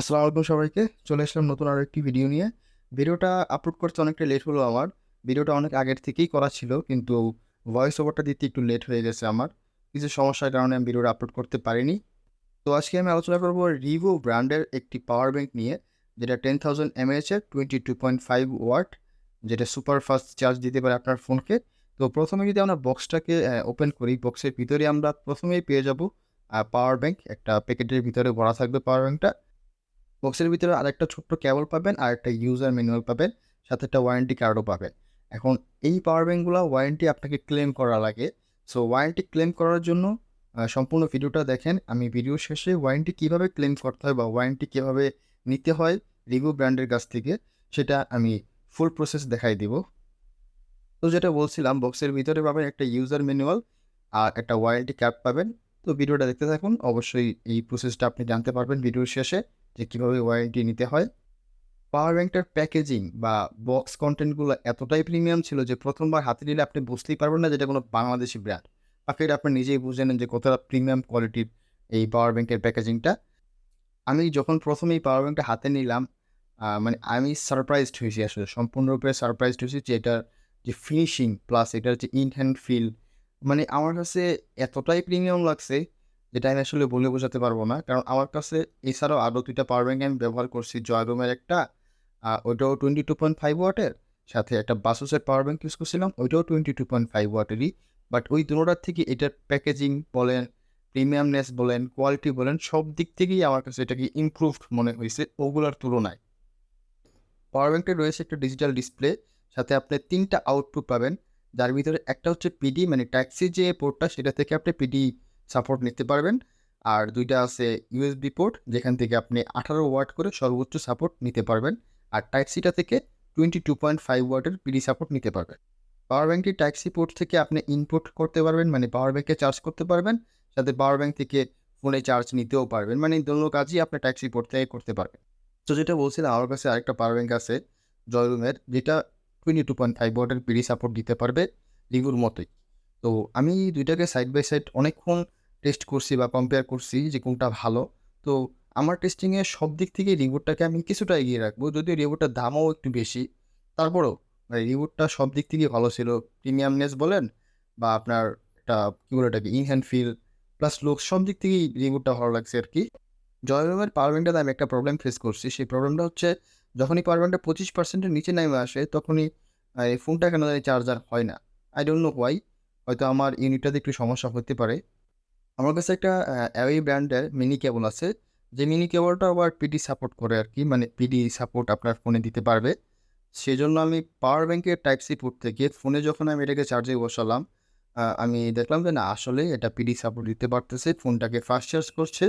আসসালামু আলাইকুম সবাইকে। চলে আসলাম নতুন আরো একটি ভিডিও নিয়ে। ভিডিওটা আপলোড করতে অনেকটা লেট হলো আমার। ভিডিওটা অনেক আগের থেকেই করা ছিল, কিন্তু ভয়েস ওভারটা দিতে একটু লেট হয়ে গেছে আমার। কিছু সমস্যার কারণে আমি ভিডিওটা আপলোড করতে পারিনি। তো আজকে আমি আলোচনা করব রিভো ব্র্যান্ডের একটি পাওয়ার ব্যাংক নিয়ে, যেটা 10,000 mAh এর 22.5 ওয়াট, যেটা সুপার ফাস্ট চার্জ দিতে পারে আপনার ফোনকে। তো প্রথমে যদি আমরা বক্সটাকে ওপেন করি, বক্সের ভিতরে আমরা প্রথমেই পেয়ে যাব পাওয়ার ব্যাংক। একটা প্যাকেটের ভিতরে ভরা থাকবে পাওয়ার ব্যাংকটা। বক্সের ভিতরে আরেকটা ছোট্ট কেবল পাবেন, আর একটা ইউজার ম্যানুয়াল পাবেন, সাথে একটা ওয়ারেন্টি কার্ডও পাবেন। এখন এই পাওয়ার ব্যাঙ্কগুলো ওয়ারেন্টি আপনাকে ক্লেম করা লাগে। সো ওয়ারেন্টি ক্লেম করার জন্য সম্পূর্ণ ভিডিওটা দেখেন। আমি ভিডিও শেষে ওয়ারেন্টি কীভাবে ক্লেম করতে হয় বা ওয়ারেন্টি কীভাবে নিতে হয় রিভিউ ব্র্যান্ডের কাছ থেকে, সেটা আমি ফুল প্রসেস দেখাই দিব। তো যেটা বলছিলাম, বক্সের ভিতরে পাবেন একটা ইউজার ম্যানুয়াল আর একটা ওয়ারেন্টি কার্ড পাবেন। তো ভিডিওটা দেখতে থাকুন, অবশ্যই এই প্রসেসটা আপনি জানতে পারবেন ভিডিওর শেষে যে কীভাবে ওয়ারেন্টি নিতে হয়। পাওয়ার ব্যাংকটার প্যাকেজিং বা বক্স কন্টেন্টগুলো এতটাই প্রিমিয়াম ছিল যে প্রথমবার হাতে নিলে আপনি বুঝতেই পারবেন না যে এটা কোনো বাংলাদেশি ব্র্যান্ড। বাকিটা আপনি নিজেই বুঝে নেন যে কতটা প্রিমিয়াম কোয়ালিটির এই পাওয়ার ব্যাংকের প্যাকেজিংটা। আমি যখন প্রথম এই পাওয়ার ব্যাংকটা হাতে নিলাম, মানে আমি সারপ্রাইজড হয়েছি, আসলে সম্পূর্ণরূপে সারপ্রাইজড হয়েছি যে এটার যে ফিনিশিং প্লাস এটার যে ইন হ্যান্ড ফিল, মানে আমার কাছে এতটাই প্রিমিয়াম লাগছে যেটা আমি আসলে বলে বোঝাতে পারবো না। কারণ আমার কাছে এছাড়াও আরও ২টা পাওয়ার ব্যাংক আমি ব্যবহার করছি। জয়রুমের একটা, ওইটাও 22.5 ওয়াটের, সাথে একটা বাসুসের পাওয়ার ব্যাংক ইউজ করছিলাম, ওইটাও 22.5 ওয়াটেরই। বাট ওই দুটোটার থেকে এটার প্যাকেজিং বলেন, প্রিমিয়ামনেস বলেন, কোয়ালিটি বলেন, সব দিক থেকেই আমার কাছে এটাকে ইমপ্রুভড মনে হয়েছে ওগুলোর তুলনায়। পাওয়ার ব্যাংকটা রয়েছে একটা ডিজিটাল ডিসপ্লে, সাথে আপনি 3টা আউটপুট পাবেন, যার ভিতরে একটা হচ্ছে পিডি, মানে টাইপ সি যে পোর্টটা, সেটা থেকে আপনি পিডি সাপোর্ট নিতে পারবেন। আর 2টা আছে ইউএসবি পোর্ট, যেখান থেকে আপনি 18 ওয়াট করে সর্বোচ্চ সাপোর্ট নিতে পারবেন। আর টাইপ সিটা থেকে 22.5 ওয়াটের পিডি সাপোর্ট নিতে পারবেন। পাওয়ার ব্যাংকটি টাইপ সি পোর্ট থেকে আপনি ইনপুট করতে পারবেন, মানে পাওয়ার ব্যাংকে চার্জ করতে পারবেন, সাথে পাওয়ার ব্যাংক থেকে ফোনে চার্জ নিতেও পারবেন, মানে দোনো কাজই আপনি টাইপ সি পোর্ট থেকে করতে পারবেন। তো যেটা বলছিলাম, আমার কাছে আরেকটা পাওয়ার ব্যাংক আছে জয়রুমের, যেটা 22.5 ওয়াটের পিডি সাপোর্ট দিতে পারবে রিভিউর মতোই। তো আমি দুইটাকে সাইড বাই সাইড অনেকক্ষণ টেস্ট করছি বা কম্পেয়ার করছি যে কোনটা ভালো। তো আমার টেস্টিংয়ে সব দিক থেকেই রিভিউটাকে আমি কিছুটা এগিয়ে রাখবো, যদিও রিভিউটার দামও একটু বেশি। তারপরেও মানে রিভিউটা সব দিক থেকেই ভালো ছিল। প্রিমিয়ামনেস বলেন বা আপনার একটা কী বলে এটাকে in hand feel plus looks, সব দিক থেকেই রিভিউটা ভালো লাগছে আর কি। জয়রুমের পাওয়ার ব্যাংকটাতে আমি একটা প্রবলেম ফেস করছি। সেই প্রবলেমটা হচ্ছে, যখনই পাওয়ার ব্যাংকটা 25% এর নিচে নেমে আসে, তখনই এই ফোনটা কেন জানি চার্জার হয় না। I don't know why. হয়তো আমার ইউনিটটাতে একটু সমস্যা হতে পারে। আমার কাছে একটা অ্যাওয়ে ব্র্যান্ডের মিনি কেবল আছে, যে মিনি কেবলটা আবার পিডি সাপোর্ট করে আর কি, মানে পিডি সাপোর্ট আপনার ফোনে দিতে পারবে। সেজন্য আমি পাওয়ার ব্যাংকের টাইপ সি পোর্ট থেকে ফোনে যখন আমি এটাকে চার্জে বসালাম, আমি দেখলাম যে না, আসলে এটা পিডি সাপোর্ট দিতে পারতেছে, ফোনটাকে ফাস্ট চার্জ করছে।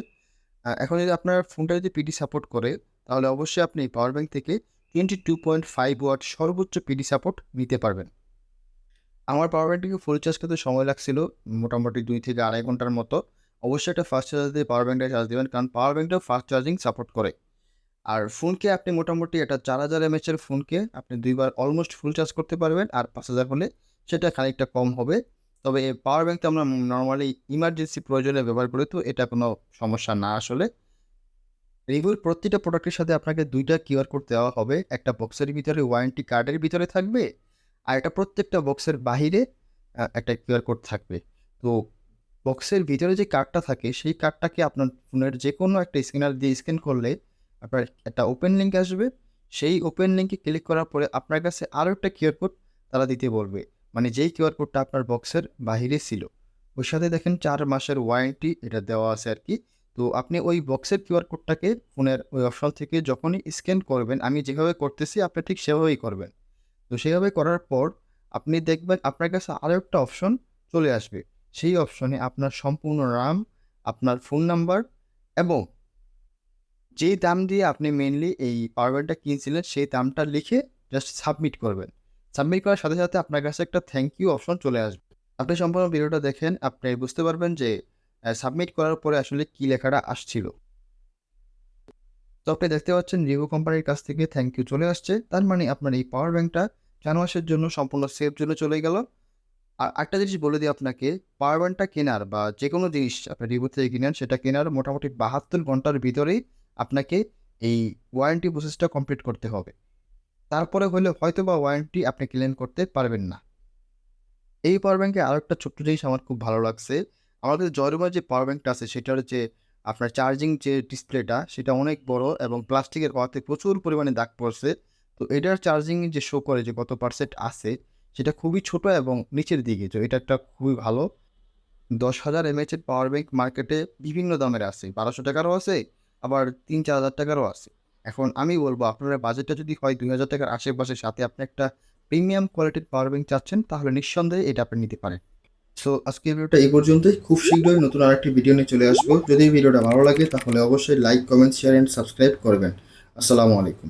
এখন যদি আপনার ফোনটা যদি পিডি সাপোর্ট করে, তাহলে অবশ্যই আপনি পাওয়ার ব্যাংক থেকে 22.5 ওয়াট সর্বোচ্চ পিডি সাপোর্ট নিতে পারবেন। আমার পাওয়ার ব্যাংকটিকে ফুল চার্জ করতে সময় লাগছিল মোটামুটি 2 থেকে 2.5 ঘন্টার মতো। অবশ্যই একটা ফাস্ট চার্জার দিয়ে পাওয়ার ব্যাংকটা চার্জ দিবেন, কারণ পাওয়ার ব্যাংকটাও ফাস্ট চার্জিং সাপোর্ট করে। আর ফোনকে আপনি মোটামুটি একটা 4000 এমএএইচ এর ফোনকে আপনি 2 বার অলমোস্ট ফুল চার্জ করতে পারবেন, আর 5000 হলে সেটা খানিকটা কম হবে। তবে এই পাওয়ার ব্যাংকটা আমরা নরমালি ইমার্জেন্সি প্রয়োজনে ব্যবহার করি, তো এটা কোনো সমস্যা না আসলে। রিভিউর প্রতিটা প্রোডাক্টের সাথে আপনাকে 2টা কিউআর কোড দেওয়া হবে। একটা বক্সের ভিতরে ওয়ারেন্টি কার্ডের ভিতরে থাকবে, আর এটা প্রত্যেকটা বক্সের বাহিরে একটা কিউআর কোড থাকবে। তো বক্সের ভিতরে যে কার্ডটা থাকে, সেই কার্ডটাকে আপনার ফোনের যেকোনো একটা স্ক্যানার দিয়ে স্ক্যান করলে আপনার একটা ওপেন লিঙ্ক আসবে। সেই ওপেন লিঙ্কে ক্লিক করার পরে আপনার কাছে আরও একটা কিউআর কোড তারা দিতে বলবে। মানে যেই কিউআর কোডটা আপনার বক্সের বাহিরে ছিল। ওর সাথে দেখেন 4 মাসের ওয়ারেন্টি এটা দেওয়া আছে আরকি। তো আপনি ওই বক্সের কিউআর কোডটাকে ফোনের ওই অপশন থেকে যখনই স্ক্যান করবেন, আমি যেভাবে করতেছি আপনি ঠিক সেভাবেই করবেন। তো সেভাবে করার পর আপনি দেখবেন আপনার কাছে আরও একটা অপশন চলে আসবে। সেই অপশনে আপনার সম্পূর্ণ নাম, আপনার ফোন নাম্বার এবং যেই দাম দিয়ে আপনি মেইনলি এই পাওয়ার ব্যাংকটা কিনছিলেন, সেই দামটা লিখে জাস্ট সাবমিট করবেন। সাবমিট করার সাথে, সাথে আপনার কাছে একটা থ্যাংক ইউ অপশন চলে আসবে। আপনি সম্পূর্ণ ভিডিওটা দেখেন, আপনি বুঝতে পারবেন যে সাবমিট করার পরে আসলে কী লেখাটা আসছিল। তো আপনি দেখতে পাচ্ছেন রিভো কোম্পানির কাছ থেকে থ্যাংক ইউ চলে আসছে। তার মানে আপনার এই পাওয়ার ব্যাংকটা 4 মাসের জন্য সম্পূর্ণ সেফ জোনে চলে গেল। আর আরেকটা জিনিস বলে দিই আপনাকে, পাওয়ার ব্যাংকটা কেনার বা যেকোনো জিনিস আপনি রিভো থেকে কিনেন, সেটা কেনার মোটামুটি 72 ঘন্টার ভিতরেই আপনাকে এই ওয়ারেন্টি প্রসেসটা কমপ্লিট করতে হবে। তারপরে হলে হয়তোবা ওয়ারেন্টি আপনি ক্লেম করতে পারবেন না। এই পাওয়ার ব্যাংকে আরেকটা ছোট্ট জিনিস আমার খুব ভালো লাগছে। আমাদের জয়রুমের যে পাওয়ার ব্যাংকটা আছে সেটার যে আপনার চার্জিং যে ডিসপ্লেটা সেটা অনেক বড় এবং প্লাস্টিকের হওয়াতে প্রচুর পরিমাণে দাগ পড়ছে। তো এটার চার্জিং যে শো করে যে কত পার্সেন্ট আছে সেটা খুবই ছোট এবং নিচের দিকে। তো এটা একটা খুবই ভালো। ১০,০০০ এমএএইচ এর পাওয়ার ব্যাংক মার্কেটে বিভিন্ন দামের আছে। ১২০০ টাকারও আছে, আবার ৩-৪,০০০ টাকারও আছে। এখন আমি বলব আপনার বাজেটটা যদি হয় ২,০০০ টাকার আশেপাশে, সাথে আপনি একটা প্রিমিয়াম কোয়ালিটির পাওয়ার ব্যাংক চাচ্ছেন, তাহলে নিঃসন্দেহে এটা আপনি নিতে পারেন। সো আজকের ভিডিওটা এই পর্যন্তই। খুব শীঘ্রই নতুন আরেকটি ভিডিও নিয়ে চলে আসবো। যদি এই ভিডিওটা ভালো লাগে তাহলে অবশ্যই like, comment, share and subscribe করবেন। আসসালামু আলাইকুম।